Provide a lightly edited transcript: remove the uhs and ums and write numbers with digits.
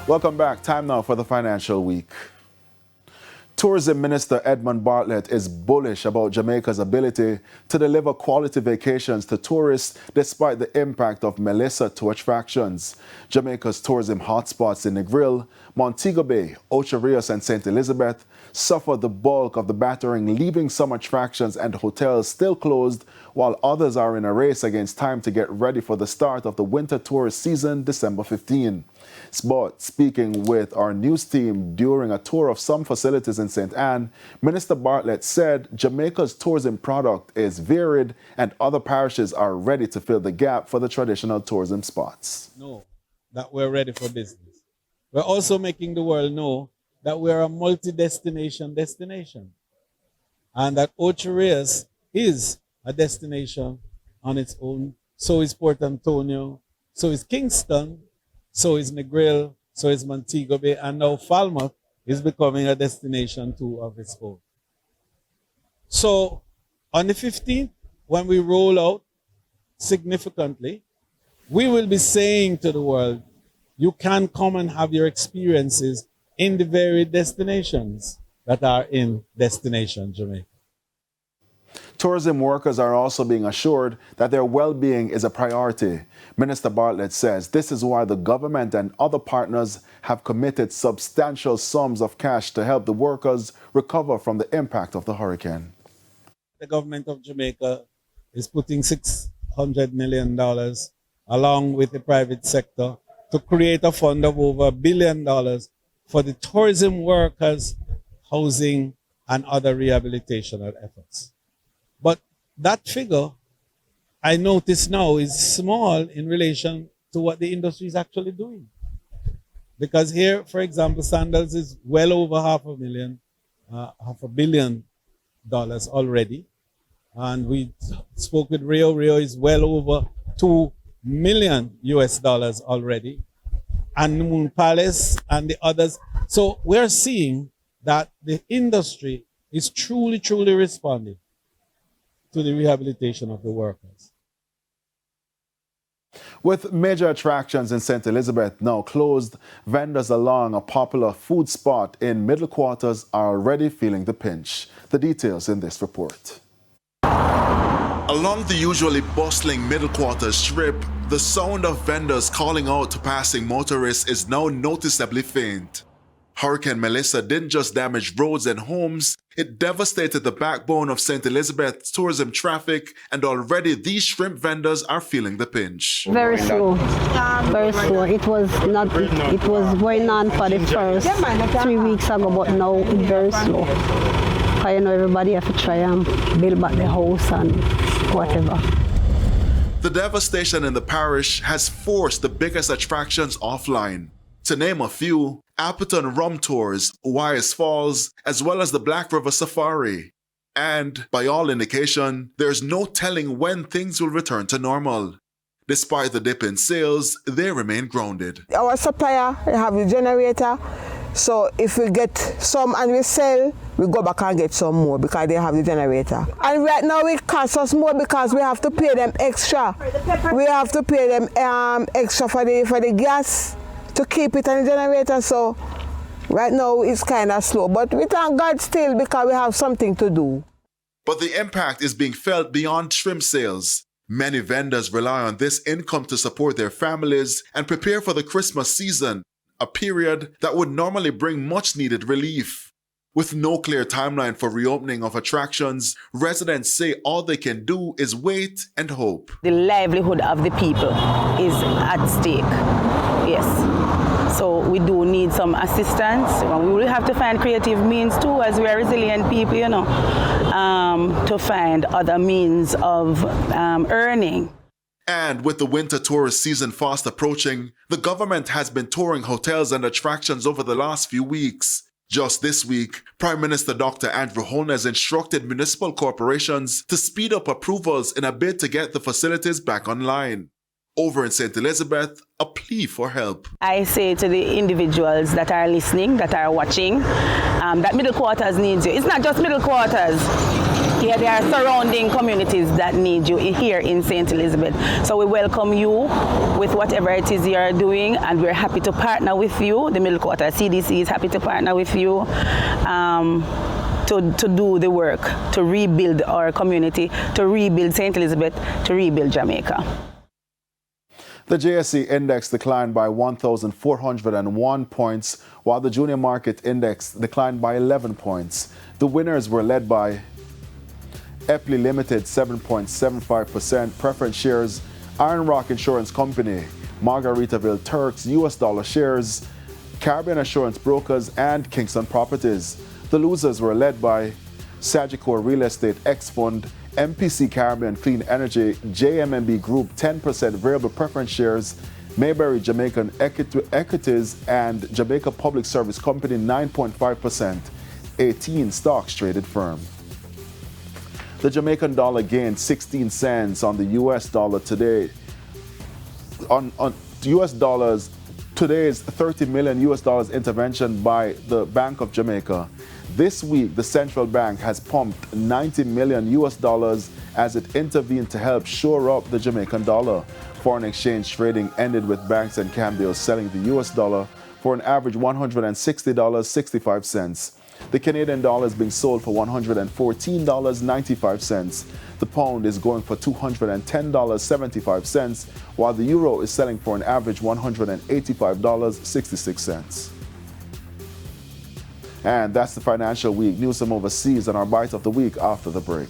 Welcome back. Time now for the financial week. Tourism Minister Edmund Bartlett is bullish about Jamaica's ability to deliver quality vacations to tourists despite the impact of Melissa to attractions. Jamaica's tourism hotspots in Negril, Montego Bay, Ocho Rios and St. Elizabeth suffered the bulk of the battering, leaving some attractions and hotels still closed, while others are in a race against time to get ready for the start of the winter tourist season, December 15. But speaking with our news team during a tour of some facilities in St. Ann, Minister Bartlett said Jamaica's tourism product is varied and other parishes are ready to fill the gap for the traditional tourism spots. Know that we're ready for business. We're also making the world know that we're a multi-destination destination and that Ocho Rios is a destination on its own. So is Port Antonio, so is Kingston, so is Negril, so is Montego Bay, and now Falmouth is becoming a destination too of its own. So on the 15th, when we roll out significantly, we will be saying to the world, you can come and have your experiences in the varied destinations that are in Destination Jamaica. Tourism workers are also being assured that their well-being is a priority. Minister Bartlett says this is why the government and other partners have committed substantial sums of cash to help the workers recover from the impact of the hurricane. The government of Jamaica is putting $600 million along with the private sector to create a fund of over $1 billion for the tourism workers, housing, and other rehabilitational efforts. But that figure, I notice now, is small in relation to what the industry is actually doing. Because here, for example, sandals is well over $500 million already. And we spoke with Rio. Rio is well over $2 million already. And Moon Palace and the others. So we're seeing that the industry is truly, truly responding to the rehabilitation of the workers. With major attractions in St. Elizabeth now closed, vendors along a popular food spot in Middle Quarters are already feeling the pinch. The details in this report. Along the usually bustling Middle Quarters strip, the sound of vendors calling out to passing motorists is now noticeably faint. Hurricane Melissa didn't just damage roads and homes, it devastated the backbone of St. Elizabeth's tourism traffic, and already these shrimp vendors are feeling the pinch. Very slow, very slow. It was going on for the first 3 weeks ago, but now it's very slow. Because you know everybody have to try and build back the house and whatever. The devastation in the parish has forced the biggest attractions offline. To name a few, Appleton Rum Tours, Wise Falls, as well as the Black River Safari. And, by all indication, there's no telling when things will return to normal. Despite the dip in sales, they remain grounded. Our supplier have the generator, so if we get some and we sell, we go back and get some more because they have the generator. And right now it costs us more because we have to pay them extra. We have to pay them extra for the gas to keep it on the generator, so right now it's kind of slow. But we thank God still because we have something to do. But the impact is being felt beyond shrimp sales. Many vendors rely on this income to support their families and prepare for the Christmas season, a period that would normally bring much-needed relief. With no clear timeline for reopening of attractions, residents say all they can do is wait and hope. The livelihood of the people is at stake, yes. So we do need some assistance. We will have to find creative means too, as we are resilient people, you know, to find other means of earning. And with the winter tourist season fast approaching, the government has been touring hotels and attractions over the last few weeks. Just this week, Prime Minister Dr. Andrew Holness instructed municipal corporations to speed up approvals in a bid to get the facilities back online. Over in St. Elizabeth, a plea for help. I say to the individuals that are listening, that are watching, that Middle Quarters needs you. It's not just Middle Quarters. there are surrounding communities that need you here in St. Elizabeth. So we welcome you with whatever it is you are doing, and we're happy to partner with you. The Middle Quarter CDC is happy to partner with you to do the work, to rebuild our community, to rebuild St. Elizabeth, to rebuild Jamaica. The JSE index declined by 1,401 points, while the junior market index declined by 11 points. The winners were led by Epley Limited, 7.75%, preference shares, Iron Rock Insurance Company, Margaritaville Turks, US dollar shares, Caribbean Assurance Brokers, and Kingston Properties. The losers were led by Sagicor Real Estate X Fund, MPC Caribbean Clean Energy, JMMB Group 10% variable preference shares, Mayberry Jamaican Equities, and Jamaica Public Service Company 9.5%, 18 stocks traded firm. The Jamaican dollar gained 16 cents on the US dollar today. On US dollars, today's $30 million US dollars intervention by the Bank of Jamaica. This week, the central bank has pumped $90 million US dollars as it intervened to help shore up the Jamaican dollar. Foreign exchange trading ended with banks and cambios selling the US dollar for an average $160.65. The Canadian dollar is being sold for $114.95. The pound is going for $210.75, while the euro is selling for an average $185.66. And that's the Financial Week. News from overseas and our bite of the week after the break.